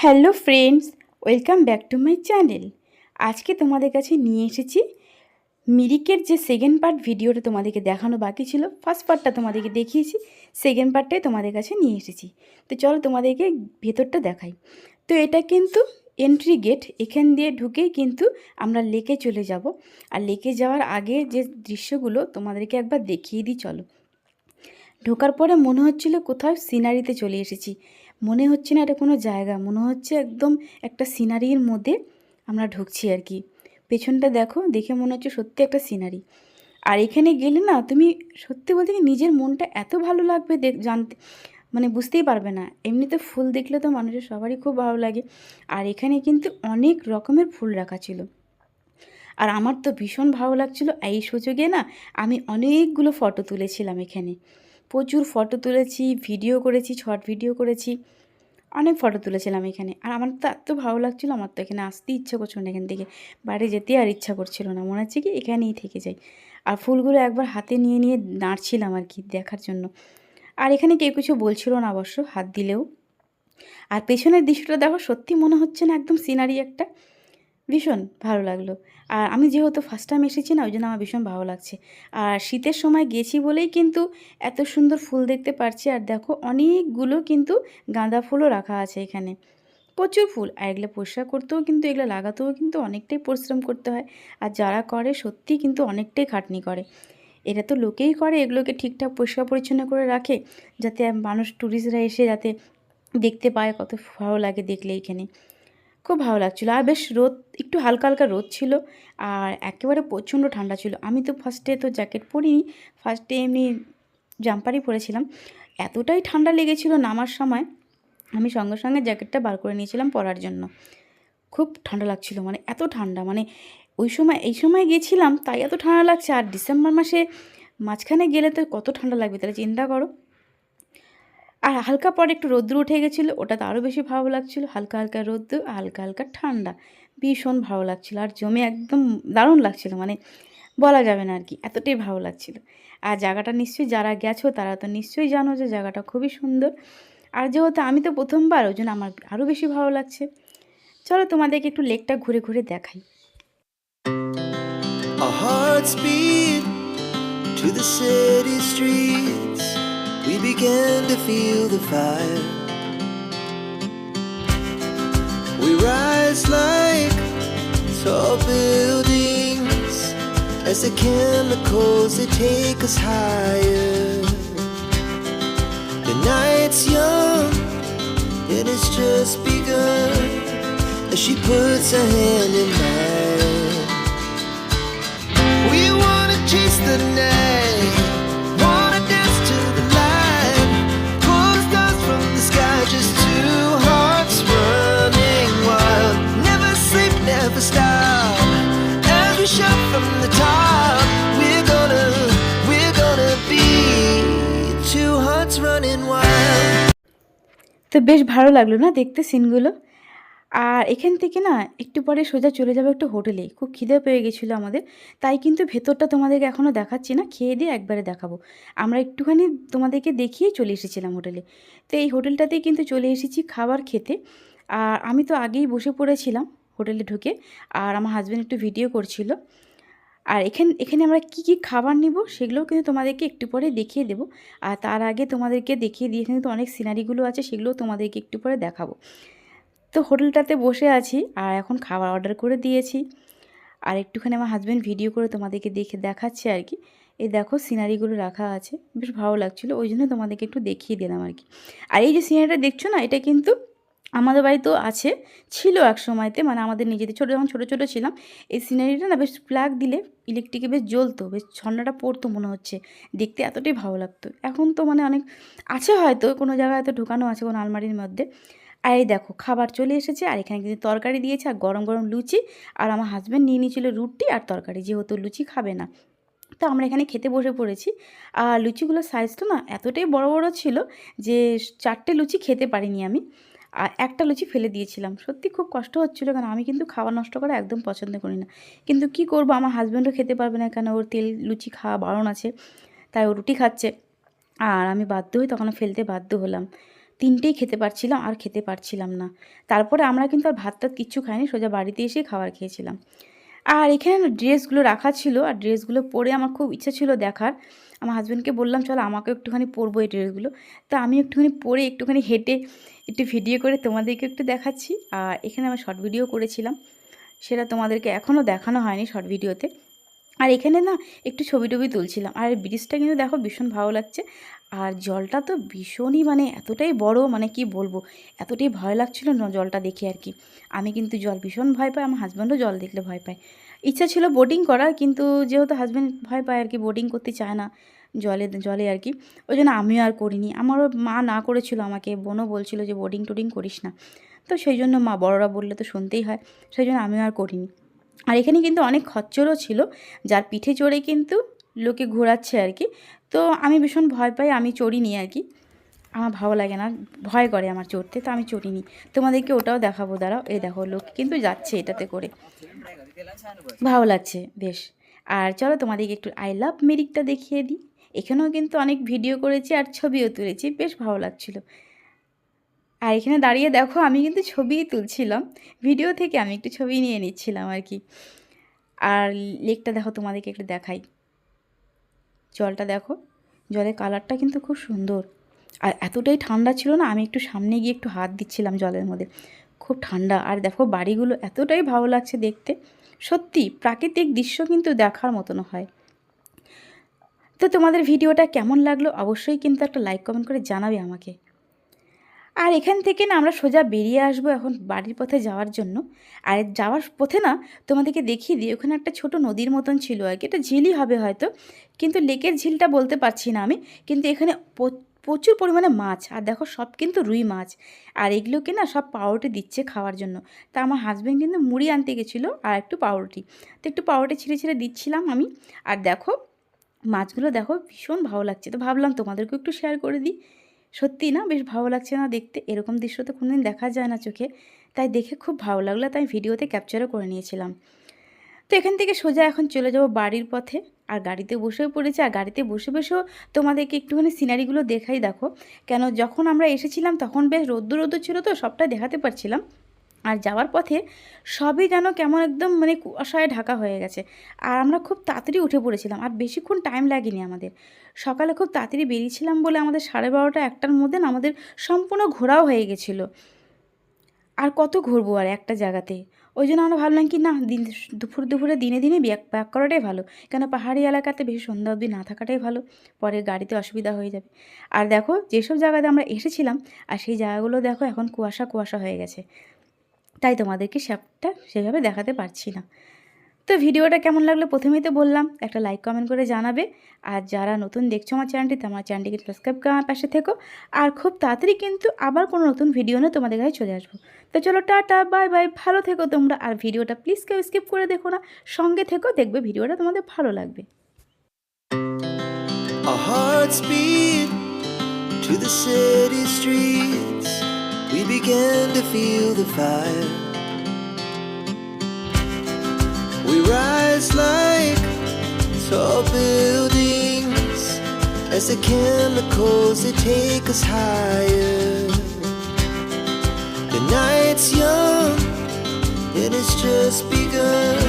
Hello friends, welcome back to my channel. আজকে তোমাদের কাছে নিয়ে এসেছি মিরিকের যে সেকেন্ড পার্ট ভিডিওটা তোমাদেরকে দেখানো বাকি ছিল। ফার্স্ট পার্টটা তোমাদেরকে দেখিয়েছি, সেকেন্ড পার্টটাই তোমাদের কাছে নিয়ে এসেছি। তো চলো তোমাদেরকে ভেতরটা দেখাই। তো এটা কিন্তু এন্ট্রি গেট, এখান দিয়ে ঢুকেই কিন্তু আমরা লেকে চলে যাব। আর লেকে যাওয়ার আগে যে দৃশ্যগুলো তোমাদেরকে একবার দেখিয়ে দিই চলো। ঢোকার পরে মনে হচ্ছিল কোথাও সিনারিতে চলে এসেছি, মনে হচ্ছে না এটা কোনো জায়গা, মনে হচ্ছে একদম একটা সিনারির মধ্যে আমরা ঢুকছি আর কি। পেছনটা দেখো, দেখে মনে হচ্ছে সত্যি একটা সিনারি। আর এখানে গেলে না তুমি সত্যি বলতে কি নিজের মনটা এত ভালো লাগবে জানতে, মানে বুঝতেই পারবে না। এমনিতে ফুল দেখলে তো মানুষের সবারই খুব ভালো লাগে, আর এখানে কিন্তু অনেক রকমের ফুল রাখা ছিল। আর আমার তো ভীষণ ভালো লাগছিলো। এই সুযোগে না আমি অনেকগুলো ফটো তুলেছিলাম এখানে, প্রচুর ফটো তুলেছি, ভিডিও করেছি, শর্ট ভিডিও করেছি, অনেক ফটো তুলেছিলাম এখানে। আর আমার তো এত ভালো লাগছিলো, আমার তো এখানে আসতে ইচ্ছা করছিল না, এখান থেকে বাড়ি যেতে আর ইচ্ছা করছিল না, মনে হচ্ছে কি এখানেই থেকে যাই। আর ফুলগুলো একবার হাতে নিয়ে নিয়ে নাড়ছিলাম আর কি দেখার জন্য। আর এখানে কেউ কিছু বলছিল না অবশ্য, হাত দিলেও। আর পেছনের দৃশ্যটা দেখো, সত্যি মনে হচ্ছে না একদম সিনারি একটা, ভীষণ ভালো লাগলো। আর আমি যেহেতু ফার্স্ট টাইম এসেছি না, ওই জন্য আমার ভীষণ ভালো লাগছে। আর শীতের সময় গেছি বলেই কিন্তু এত সুন্দর ফুল দেখতে পারছি। আর দেখো অনেকগুলো কিন্তু গাঁদা ফুলও রাখা আছে এখানে, প্রচুর ফুল। আর এগুলো পরিষ্কার করতেও কিন্তু, এগুলো লাগাতেও কিন্তু অনেকটাই পরিশ্রম করতে হয়। আর যারা করে সত্যি কিন্তু অনেকটাই খাটনি করে। এটা তো লোকেই করে, এগুলোকে ঠিকঠাক পরিষ্কার পরিচ্ছন্ন করে রাখে, যাতে মানুষ ট্যুরিস্টরা এসে যাতে দেখতে পায়, কত ভালো লাগে দেখলে এখানে। খুব ভালো লাগছিলো। আর বেশ রোদ, একটু হালকা হালকা রোদ ছিল, আর একেবারে প্রচণ্ড ঠান্ডা ছিল। আমি তো ফার্স্টে তো জ্যাকেট পরিনি, ফার্স্টে এমনি জাম্পারই পরেছিলাম। এতটাই ঠান্ডা লেগেছিল নামার সময়, আমি সঙ্গে সঙ্গে জ্যাকেটটা বার করে নিয়েছিলাম পরার জন্য। খুব ঠান্ডা লাগছিল, মানে এত ঠান্ডা, মানে ওই সময় এই সময় গেছিলাম তাই এত ঠান্ডা লাগছে। আর ডিসেম্বর মাসে মাঝখানে গেলে তো কত ঠান্ডা লাগবে তাহলে চিন্তা করো। আর হালকা পরে একটু রোদ্দুর উঠে গেছিলো, ওটা তো আরও বেশি ভালো লাগছিলো। হালকা হালকা রোদ্দুর, হালকা হালকা ঠান্ডা, ভীষণ ভালো লাগছিলো। আর জমে একদম দারুণ লাগছিলো, মানে বলা যাবে না আর কি, এতটাই ভালো লাগছিলো। আর জায়গাটা নিশ্চয়ই যারা গেছো তারা তো নিশ্চয়ই জানো যে জায়গাটা খুবই সুন্দর। আর যেহেতু আমি তো প্রথমবার, ওই জন্য আমার আরও বেশি ভালো লাগছে। চলো তোমাদেরকে একটু লেকটা ঘুরে ঘুরে দেখাই। Our hearts beat to the city streets. We began to feel the fire. We rise like tall buildings as the chemicals, they take us higher. The night's young and it's just begun as she puts her hand in mine. We wanna chase the night, wanna dance to the light, pull stars from the sky, just two hearts running wild. Never sleep, never stop, as we shout from the top. We're gonna be two hearts running wild. তো বেশ ভালো লাগলো না দেখতে সিনগুলো। আর এখান থেকে না একটু পরে সোজা চলে যাবো একটু হোটেলে, খুব খিদে পেয়ে গেছিলো আমাদের, তাই কিন্তু ভেতরটা তোমাদেরকে এখনও দেখাচ্ছি না, খেয়ে দিয়ে একবারে দেখাবো। আমরা একটুখানি তোমাদেরকে দেখিয়ে চলে এসেছিলাম হোটেলে। তো এই হোটেলটাতেই কিন্তু চলে এসেছি খাবার খেতে। আর আমি তো আগেই বসে পড়েছিলাম হোটেলে ঢুকে, আর আমার হাজব্যান্ড একটু ভিডিও করছিল। আর এখানে আমরা কি কি খাবার নিব সেগুলোও কিন্তু তোমাদেরকে একটু পরে দেখিয়ে দেবো। আর তার আগে তোমাদেরকে দেখিয়ে দিয়ে, এখানে তো অনেক সিনারিগুলো আছে, সেগুলোও তোমাদেরকে একটু পরে দেখাবো। তো হোটেলটাতে বসে আছি, আর এখন খাবার অর্ডার করে দিয়েছি। আর একটুখানি আমার হাজব্যান্ড ভিডিও করে তোমাদেরকে দেখাচ্ছে আর কি। এই দেখো সিনারিগুলো রাখা আছে, বেশ ভালো লাগছিলো, ওই জন্য তোমাদেরকে একটু দেখিয়ে দিলাম আর কি। আর এই যে সিনারিটা দেখছো না, এটা কিন্তু আমাদের বাড়িতেও আছে, ছিল এক সময়তে, মানে আমাদের নিজেদের যখন ছোটো ছোটো ছিলাম। এই সিনারিটা না বেশ প্লাগ দিলে ইলেকট্রিকে বেশ জ্বলতো, বেশ ঝর্ণাটা পড়তো, মনে হচ্ছে দেখতে এতটাই ভালো লাগতো। এখন তো মানে অনেক আছে, হয়তো কোনো জায়গায় হয়তো ঢোকানো আছে কোনো আলমারির মধ্যে। আর এই দেখো খাবার চলে এসেছে, আর এখানে কিন্তু তরকারি দিয়েছে, আর গরম গরম লুচি। আর আমার হাজব্যান্ড নিয়ে নিয়েছিল রুটি আর তরকারি, যেহেতু লুচি খাবে না। তো আমরা এখানে খেতে বসে পড়েছি। আর লুচিগুলোর সাইজটা না এতটাই বড় বড় ছিল যে 4টে লুচি খেতে পারিনি আমি, আর একটা লুচি ফেলে দিয়েছিলাম। সত্যি খুব কষ্ট হচ্ছিলো, কারণ আমি কিন্তু খাবার নষ্ট করা একদম পছন্দ করি না। কিন্তু কি করব, আমার হাজব্যান্ডও খেতে পারবে না, কেন ওর তেল লুচি খাওয়া বারণ আছে, তাই ও রুটি খাচ্ছে। আর আমি বাধ্য হই, তখন ফেলতে বাধ্য হলাম। তিনটেই খেতে পারছিলাম আর খেতে পারছিলাম না। তারপরে আমরা কিন্তু আর ভাত টাত কিচ্ছু খাইনি, সোজা বাড়িতে এসেই খাবার খেয়েছিলাম। আর এখানে না ড্রেসগুলো রাখা ছিল, আর ড্রেসগুলো পরে আমার খুব ইচ্ছা ছিল দেখার। আমার হাজব্যান্ডকে বললাম চলো আমাকেও একটুখানি পরবো এই ড্রেসগুলো। তো আমি একটুখানি পরে একটুখানি হেঁটে একটু ভিডিও করে তোমাদেরকে একটু দেখাচ্ছি। আর এখানে আমি শর্ট ভিডিও করেছিলাম, সেটা তোমাদেরকে এখনও দেখানো হয়নি শর্ট ভিডিওতে। আর এখানে না একটু ছবি টবি তুলছিলাম। আর ব্রিজটা কিন্তু দেখো ভীষণ ভালো লাগছে। আর জলটা তো ভীষণই মানে এতটাই বড়, মানে কি বলবো, এতটাই ভয় লাগছিল না জলটা দেখে আর কি। আমি কিন্তু জল ভীষণ ভয় পাই, আমার হাজব্যান্ডও জল দেখলে ভয় পায়। ইচ্ছা ছিল বোটিং করার, কিন্তু যেহেতু হাজব্যান্ড ভয় পায় আর কি, বোটিং করতে চায় না জলে জলে আর কি, ওই জন্য আমিও আর করিনি। আমারও মা না করেছিল, আমাকে বোনও বলছিল যে বোটিং টোটিং করিস না। তো সেই জন্য মা বড়রা বললে তো শুনতেই হয়, সেই জন্য আমিও আর করিনি। আর এখানে কিন্তু অনেক খচ্চরও ছিল, যার পিঠে চড়ে কিন্তু লোকে ঘোরাচ্ছে আর কি। তো আমি ভীষণ ভয় পাই, আমি চড়িনি আর কি, আমার ভালো লাগে না, ভয় করে আমার চড়তে, তো আমি চড়িনি। তোমাদেরকে ওটাও দেখাবো, দাঁড়াও। এই দেখো লোক কিন্তু যাচ্ছে এটাতে করে, ভালো লাগছে বেশ। আর চলো তোমাদেরকে একটু আই লাভ মিরিকটা দেখিয়ে দিই। এখানেও কিন্তু অনেক ভিডিও করেছি আর ছবিও তুলেছি, বেশ ভালো লাগছিলো। আর এখানে দাঁড়িয়ে দেখো আমি কিন্তু ছবিই তুলছিলাম, ভিডিও থেকে আমি একটু ছবি নিয়ে নিচ্ছিলাম আর কি। আর লেকটা দেখো তোমাদেরকে একটু দেখাই, জলটা দেখো, জলের কালারটা কিন্তু খুব সুন্দর। আর এতটাই ঠান্ডা ছিল না, আমি একটু সামনে গিয়ে একটু হাত দিচ্ছিলাম জলের মধ্যে, খুব ঠান্ডা। আর দেখো বাড়িগুলো এতটাই ভালো লাগছে দেখতে, সত্যি প্রাকৃতিক দৃশ্য কিন্তু দেখার মতন হয়। তো তোমাদের ভিডিওটা কেমন লাগলো অবশ্যই কিন্তু একটা লাইক কমেন্ট করে জানাবে আমাকে। আর এখান থেকে না আমরা সোজা বেরিয়ে আসবো এখন বাড়ির পথে যাওয়ার জন্য। আর যাওয়ার পথে না তোমাদেরকে দেখিয়ে দিই, ওখানে একটা ছোট নদীর মতন ছিল আর কি, এটা ঝিলই হবে হয়তো, কিন্তু লেকের ঝিলটা বলতে পারছি না আমি। কিন্তু এখানে প্রচুর পরিমাণে মাছ, আর দেখো সব কিন্তু রুই মাছ। আর এগুলোকে না সব পাউরুটি দিচ্ছে খাওয়ার জন্য। তা আমার হাজব্যান্ড কিন্তু মুড়ি আনতে গেছিলো আর একটু পাউরুটি, তো একটু পাউরুটি ছিঁড়ে ছিঁড়ে দিচ্ছিলাম আমি। আর দেখো মাছগুলো দেখো ভীষণ ভালো লাগছে, তো ভাবলাম তোমাদেরকেও একটু শেয়ার করে দিই। সত্যি না বেশ ভালো লাগছে না দেখতে, এরকম দৃশ্য তো কোনোদিন দেখা যায় না চোখে, তাই দেখে খুব ভালো লাগলো, তাই ভিডিওতে ক্যাপচারও করে নিয়েছিলাম। তো এখান থেকে সোজা এখন চলে যাব বাড়ির পথে। আর গাড়িতে বসেও পড়েছি, আর গাড়িতে বসে বসেও তোমাদেরকে একটুখানি সিনারিগুলো দেখাই দেখো। কেন যখন আমরা এসেছিলাম তখন বেশ রোদ্দুর রোদ্দুর ছিল, তো সবটা দেখাতে পারছিলাম। আর যাওয়ার পথে সবই যেন কেমন একদম মানে কুয়াশায় ঢাকা হয়ে গেছে। আর আমরা খুব তাড়াতাড়ি উঠে পড়েছিলাম, আর বেশিক্ষণ টাইম লাগেনি আমাদের। সকালে খুব তাড়াতাড়ি বেরিয়েছিলাম বলে আমাদের 12:30 একটার মধ্যে না আমাদের সম্পূর্ণ ঘোরাও হয়ে গেছিলো। আর কত ঘুরবো আর একটা জায়গাতে, ওই জন্য আমরা ভাবলাম কি না দুপুরে দিনে দিনে ব্যাক করাটাই ভালো। কেন পাহাড়ি এলাকাতে বেশি সন্ধ্যা অবধি না থাকাটাই ভালো, পরে গাড়িতে অসুবিধা হয়ে যাবে। আর দেখো যেসব জায়গাতে আমরা এসেছিলাম আর সেই জায়গাগুলো দেখো এখন কুয়াশা কুয়াশা হয়ে গেছে, তাই তোমাদেরকে সবটা সেভাবে দেখাতে পারছি না। তো ভিডিওটা কেমন লাগলো প্রথমেই তো বললাম, একটা লাইক কমেন্ট করে জানাবে। আর যারা নতুন দেখছো আমার চ্যানেলটিতে, আমার চ্যানেলটিকে সাবস্ক্রাইব করে আমার পাশে থেকো। আর খুব তাড়াতাড়ি কিন্তু আবার কোনো নতুন ভিডিও নিয়ে তোমাদের কাছে চলে আসবো। তো চলো টাটা বাই বাই, ভালো থেকো তোমরা। আর ভিডিওটা প্লিজ কেউ স্কিপ করে দেখো না, সঙ্গে থেকো, দেখবে ভিডিওটা তোমাদের ভালো লাগবে। Our hearts beat to the city streets. We began to feel the fire. We rise like tall buildings as the chemicals they take us higher. The night's young and it's just begun.